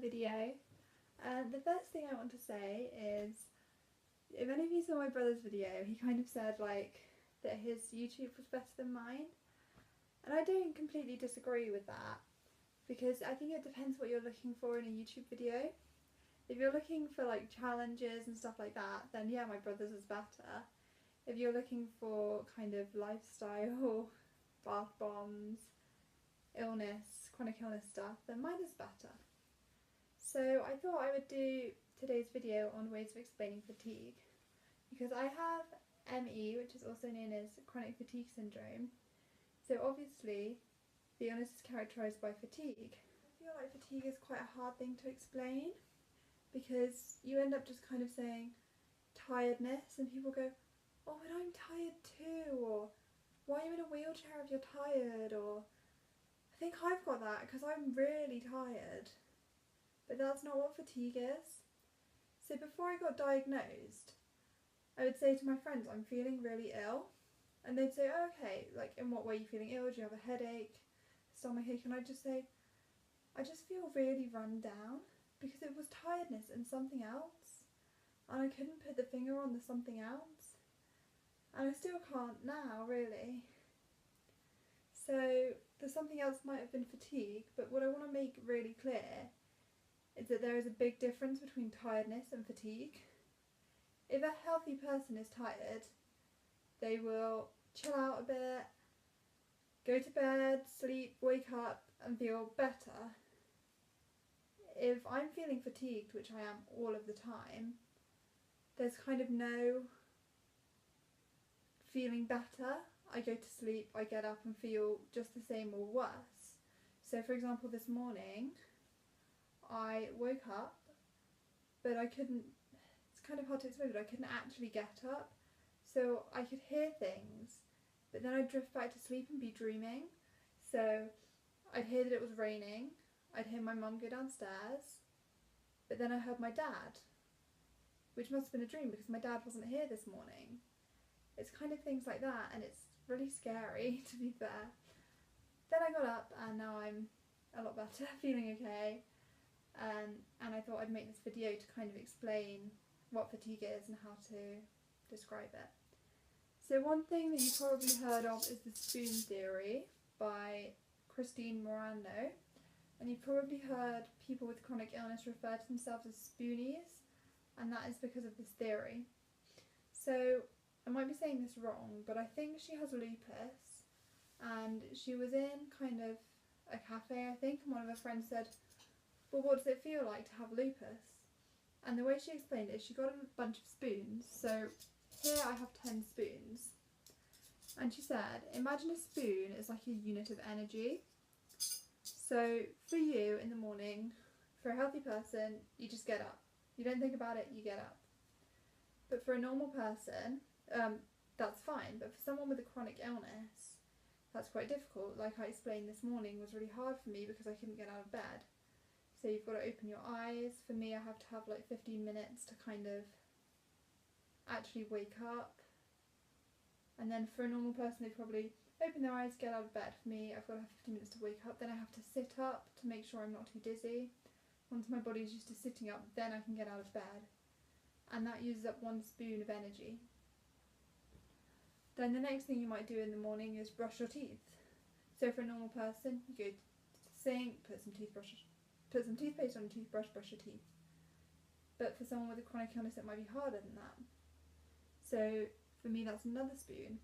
video. And the first thing I want to say is, if any of you saw my brother's video, he kind of said that his YouTube was better than mine. And I don't completely disagree with that, because I think it depends what you're looking for in a YouTube video. If you're looking for challenges and stuff like that, then yeah, my brother's is better. If you're looking for kind of lifestyle, bath bombs, illness, chronic illness stuff, then mine is better. So I thought I would do today's video on ways of explaining fatigue, because I have ME, which is also known as chronic fatigue syndrome. So obviously the illness is characterised by fatigue. I feel like fatigue is quite a hard thing to explain, because you end up just kind of saying tiredness and people go, oh, but I'm tired too, or why are you in a wheelchair if you're tired, or I think I've got that because I'm really tired. But that's not what fatigue is. So before I got diagnosed, I would say to my friends, I'm feeling really ill. And they'd say, oh, okay, in what way are you feeling ill? Do you have a headache, stomachache? And I'd just say, I just feel really run down, because it was tiredness and something else. And I couldn't put the finger on the something else. And I still can't now, really. So the something else might have been fatigue, but what I want to make really clear is that there is a big difference between tiredness and fatigue. If a healthy person is tired, they will chill out a bit, go to bed, sleep, wake up and feel better. If I'm feeling fatigued, which I am all of the time, there's kind of no feeling better. I go to sleep, I get up and feel just the same or worse. So for example, this morning I woke up, but I couldn't, it's kind of hard to explain, but I couldn't actually get up. So I could hear things, but then I'd drift back to sleep and be dreaming. So I'd hear that it was raining, I'd hear my mum go downstairs, but then I heard my dad, which must have been a dream because my dad wasn't here this morning. It's kind of things like that, and it's really scary, to be fair. Then I got up and now I'm a lot better, feeling okay. And I thought I'd make this video to kind of explain what fatigue is and how to describe it. So one thing that you've probably heard of is the spoon theory by Christine Morano. And you've probably heard people with chronic illness refer to themselves as spoonies, and that is because of this theory. So I might be saying this wrong, but I think she has lupus, and she was in kind of a cafe, I think, and one of her friends said, well, what does it feel like to have lupus? And the way she explained it is she got a bunch of spoons. So here I have 10 spoons. And she said, imagine a spoon is like a unit of energy. So for you in the morning, for a healthy person, you just get up. You don't think about it, you get up. But for a normal person, that's fine. But for someone with a chronic illness, that's quite difficult. Like I explained this morning, was really hard for me because I couldn't get out of bed. So you've got to open your eyes. For me, I have to have 15 minutes to kind of actually wake up. And then for a normal person, they probably open their eyes, get out of bed. For me, I've got to have 15 minutes to wake up. Then I have to sit up to make sure I'm not too dizzy. Once my body's used to sitting up, then I can get out of bed. And that uses up 1 spoon of energy. Then the next thing you might do in the morning is brush your teeth. So for a normal person, you go to the sink, put some toothpaste on a toothbrush, brush your teeth. But for someone with a chronic illness, it might be harder than that. So for me, that's another spoon.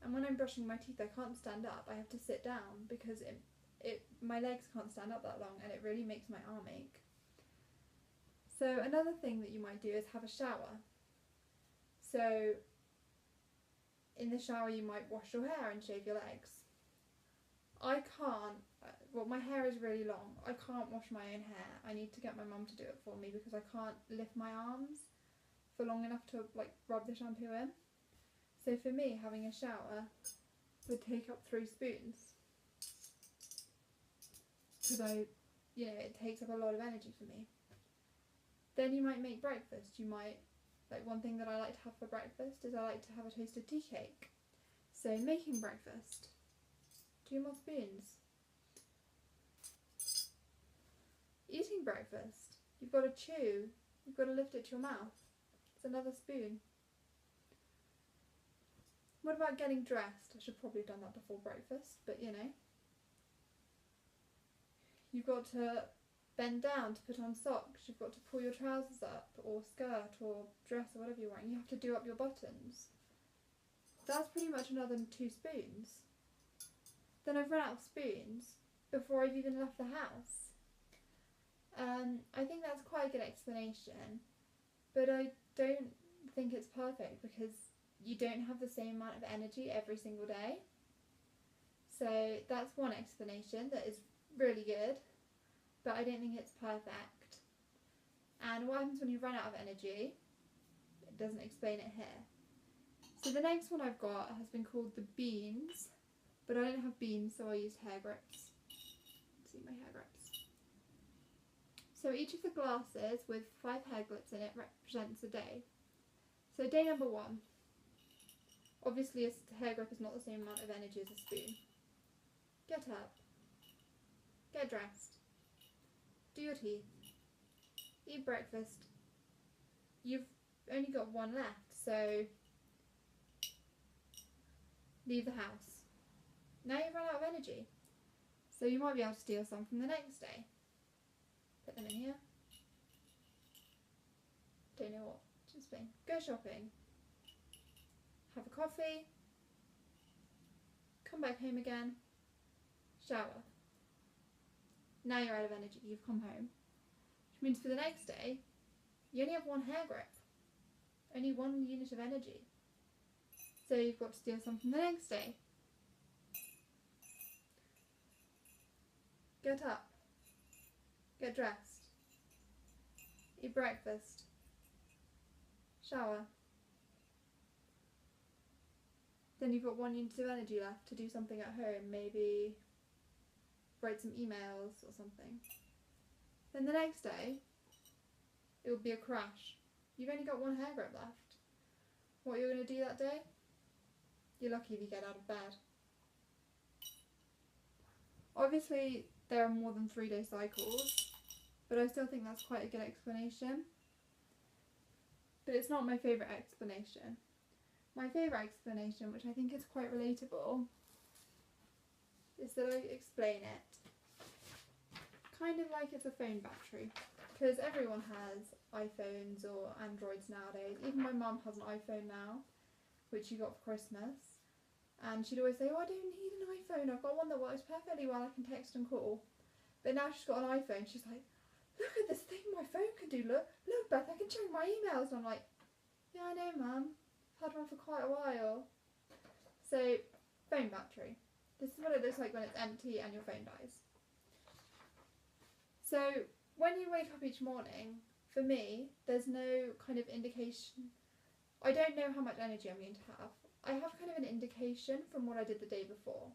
And when I'm brushing my teeth, I can't stand up. I have to sit down because my legs can't stand up that long, and it really makes my arm ache. So another thing that you might do is have a shower. So in the shower, you might wash your hair and shave your legs. I can't, my hair is really long. I can't wash my own hair. I need to get my mum to do it for me because I can't lift my arms for long enough to rub the shampoo in. So for me, having a shower would take up 3 spoons. Because it takes up a lot of energy for me. Then you might make breakfast. You might, one thing that I like to have for breakfast is I like to have a toasted tea cake. So making breakfast, 2 more spoons. Eating breakfast. You've got to chew. You've got to lift it to your mouth. It's another spoon. What about getting dressed? I should probably have done that before breakfast, but you know. You've got to bend down to put on socks. You've got to pull your trousers up, or skirt, or dress, or whatever you're wearing. You have to do up your buttons. That's pretty much another 2 spoons. Then I've run out of spoons before I've even left the house. I think that's quite a good explanation, but I don't think it's perfect because you don't have the same amount of energy every single day. So that's one explanation that is really good, but I don't think it's perfect. And what happens when you run out of energy? It doesn't explain it here. So the next one I've got has been called the beans, but I don't have beans, so I used hair grips. See my hair grips. So each of the glasses with 5 hair clips in it represents a day. So day number 1. Obviously a hair grip is not the same amount of energy as a spoon. Get up. Get dressed. Do your teeth. Eat breakfast. You've only got 1 left, so leave the house. Now you've run out of energy. So you might be able to steal some from the next day. Put them in here. Don't know what. Just think. Go shopping. Have a coffee. Come back home again. Shower. Now you're out of energy. You've come home. Which means for the next day, you only have 1 hair grip. Only 1 unit of energy. So you've got to steal some from the next day. Get up. Get dressed. Eat breakfast. Shower. Then you've got 1 unit of energy left to do something at home, maybe write some emails or something. Then the next day, it will be a crash. You've only got 1 hair grip left. What you're going to do that day? You're lucky if you get out of bed. Obviously, there are more than 3-day cycles, but I still think that's quite a good explanation. But it's not my favourite explanation. My favourite explanation, which I think is quite relatable, is that I explain it kind of like it's a phone battery. Because everyone has iPhones or Androids nowadays. Even my mum has an iPhone now, which she got for Christmas. And she'd always say, oh, I don't need an iPhone, I've got one that works perfectly well, I can text and call. But now she's got an iPhone, she's like, look at this thing my phone can do, look Beth, I can check my emails. And I'm like, yeah, I know Mum, I've had one for quite a while. So, phone battery. This is what it looks like when it's empty and your phone dies. So, when you wake up each morning, for me, there's no kind of indication. I don't know how much energy I'm going to have. I have kind of an indication from what I did the day before.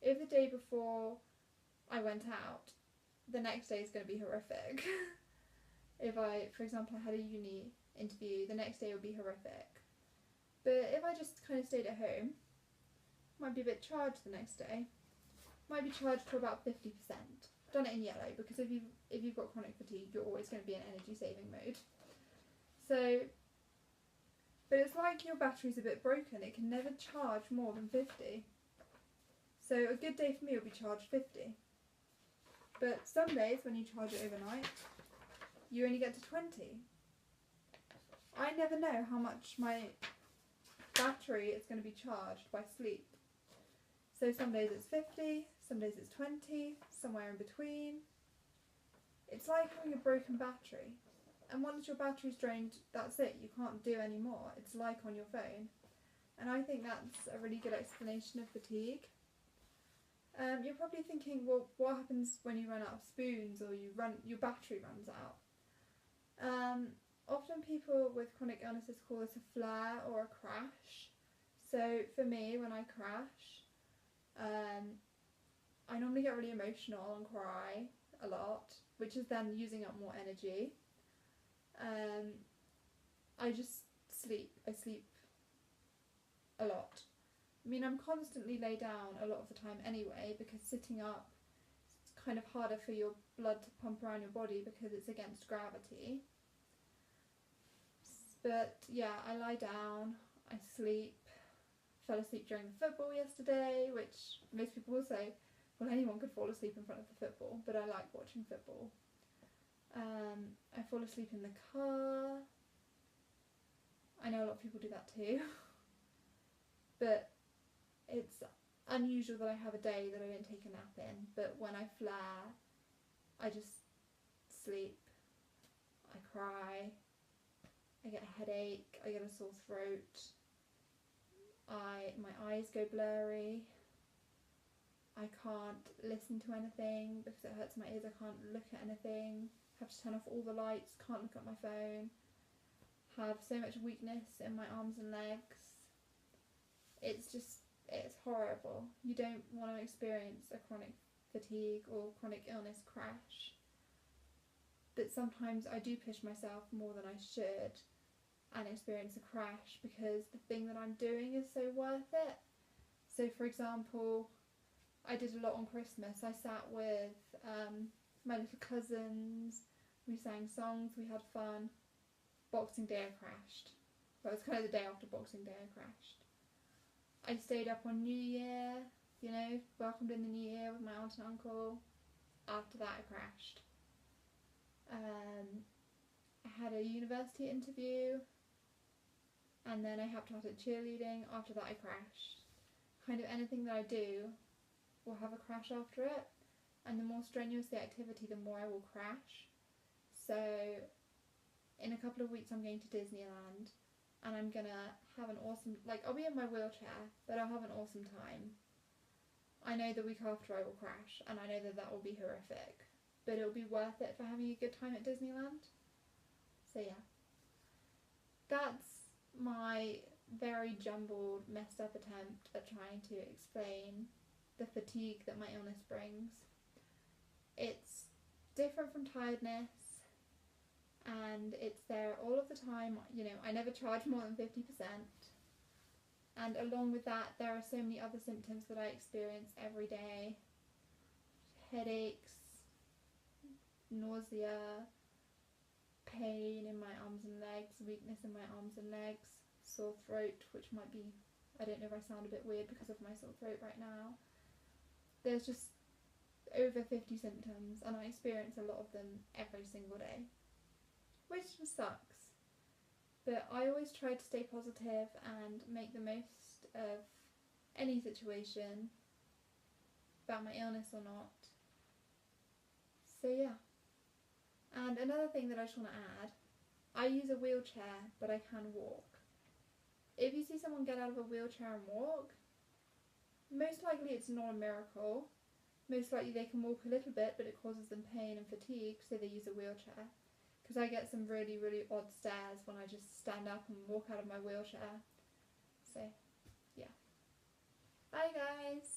If the day before I went out, the next day is going to be horrific. If I, for example, I had a uni interview, the next day would be horrific. But if I just kind of stayed at home, might be a bit charged the next day. Might be charged to about 50%. Done it in yellow because if you've got chronic fatigue, you're always going to be in energy saving mode. So, but it's like your battery's a bit broken. It can never charge more than 50. So a good day for me will be charged 50. But some days when you charge it overnight, you only get to 20. I never know how much my battery is going to be charged by sleep. So some days it's 50, some days it's 20, somewhere in between. It's like having a broken battery. And once your battery's drained, that's it. You can't do any more. It's like on your phone. And I think that's a really good explanation of fatigue. You're probably thinking, well, what happens when you run out of spoons or your battery runs out? Often people with chronic illnesses call this a flare or a crash. So for me, when I crash, I normally get really emotional and cry a lot, which is then using up more energy. I just sleep. I sleep a lot. I mean, I'm constantly lay down a lot of the time anyway, because sitting up kind of harder for your blood to pump around your body because it's against gravity. But yeah, I lie down, I sleep, fell asleep during the football yesterday, which most people will say, well, anyone could fall asleep in front of the football, but I like watching football. I fall asleep in the car. I know a lot of people do that too. But it's unusual that I have a day that I don't take a nap in. But when I flare, I just sleep. I cry. I get a headache. I get a sore throat. My eyes go blurry. I can't listen to anything because it hurts my ears. I can't look at anything. Have to turn off all the lights. Can't look at my phone. Have so much weakness in my arms and legs. It's horrible. You don't want to experience a chronic fatigue or chronic illness crash. But sometimes I do push myself more than I should and experience a crash because the thing that I'm doing is so worth it. So for example, I did a lot on Christmas. I sat with my little cousins, we sang songs, we had fun. Boxing Day I crashed. That was kind of the day after Boxing Day I crashed. I stayed up on New Year, you know, welcomed in the New Year with my aunt and uncle. After that I crashed. I had a university interview and then I helped out at cheerleading. After that I crashed. Kind of anything that I do will have a crash after it, and the more strenuous the activity, the more I will crash. So in a couple of weeks I'm going to Disneyland and I'm gonna have an awesome, I'll be in my wheelchair, but I'll have an awesome time. I know the week after I will crash and I know that will be horrific, but it'll be worth it for having a good time at Disneyland. So yeah, that's my very jumbled, messed up attempt at trying to explain the fatigue that my illness brings. It's different from tiredness and it's there all of the time. You know, I never charge more than 50%, and along with that there are so many other symptoms that I experience every day. Headaches, nausea, pain in my arms and legs, weakness in my arms and legs, sore throat, which might be, I don't know if I sound a bit weird because of my sore throat right now. There's just over 50 symptoms and I experience a lot of them every single day, which sucks. But I always try to stay positive and make the most of any situation, about my illness or not. So yeah. And another thing that I just want to add, I use a wheelchair but I can walk. If you see someone get out of a wheelchair and walk, most likely it's not a miracle. Most likely they can walk a little bit but it causes them pain and fatigue, so they use a wheelchair. Because I get some really, really odd stares when I just stand up and walk out of my wheelchair. So, yeah. Bye guys!